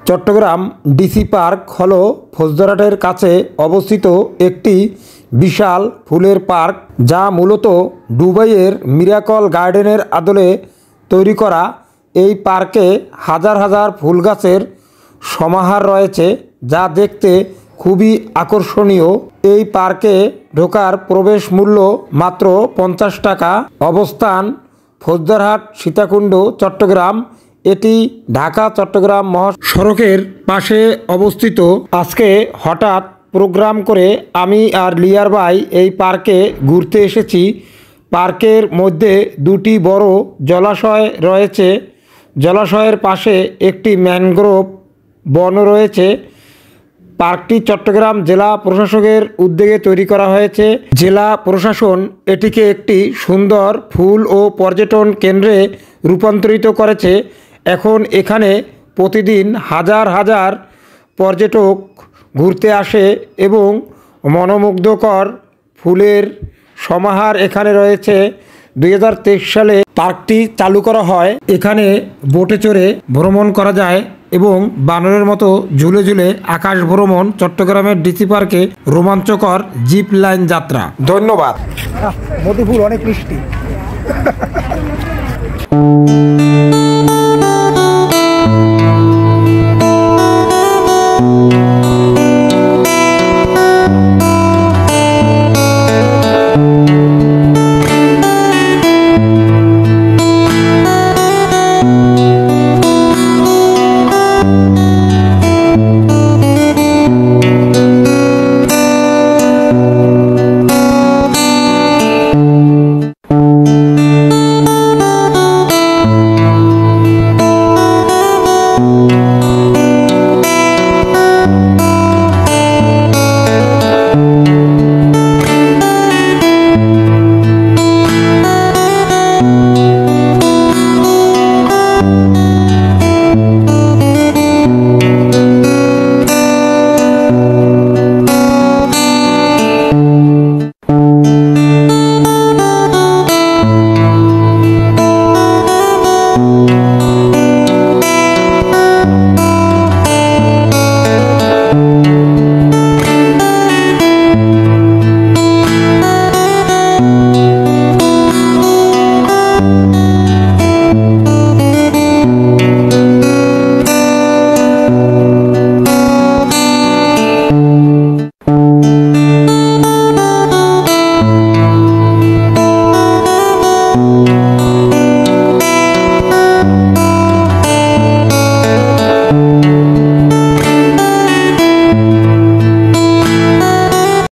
Chittagong DC park হলো ফৌজদারহাটের কাছে অবস্থিত একটি বিশাল ফুলের পার্ক, যা মূলত দুবাইয়ের মিরাকল গার্ডেনের আদলে তৈরি করা। এই পার্কে হাজার হাজার ফুল গাছের সমাহার রয়েছে, যা দেখতে খুবই আকর্ষণীয়। এই পার্কে ঢোকার প্রবেশ মূল্য মাত্র 50 টাকা। অবস্থান ফৌজদারহাট সীতাকুণ্ড চট্টগ্রাম। এটি ঢাকা চট্টগ্রাম মহাসড়কের পাশে অবস্থিত। আজকে হঠাৎ প্রোগ্রাম করে আমি আর লিয়ার ভাই এই পার্কে ঘুরতে এসেছি। পার্কের মধ্যে দুটি বড় জলাশয় রয়েছে। জলাশয়ের পাশে একটি ম্যানগ্রোভ বন রয়েছে। পার্কটি চট্টগ্রাম জেলা প্রশাসকের উদ্যোগে তৈরি করা হয়েছে। জেলা প্রশাসন এটিকে একটি সুন্দর ফুল ও পর্যটন কেন্দ্রে রূপান্তরিত করেছে। এখন এখানে প্রতিদিন হাজার হাজার পর্যটক ঘুরতে আসে এবং মনোমুগ্ধকর ফুলের সমাহার এখানে রয়েছে। 2023 সালে পার্কটি চালু করা হয়। এখানে বোটে চড়ে ভ্রমণ করা যায় এবং বানরের মতো ঝুলে ঝুলে আকাশ ভ্রমণ। চট্টগ্রামের ডিসি পার্কে রোমাঞ্চকর জিপ লাইন যাত্রা। ধন্যবাদ। মধুপুর অনেক মিষ্টি।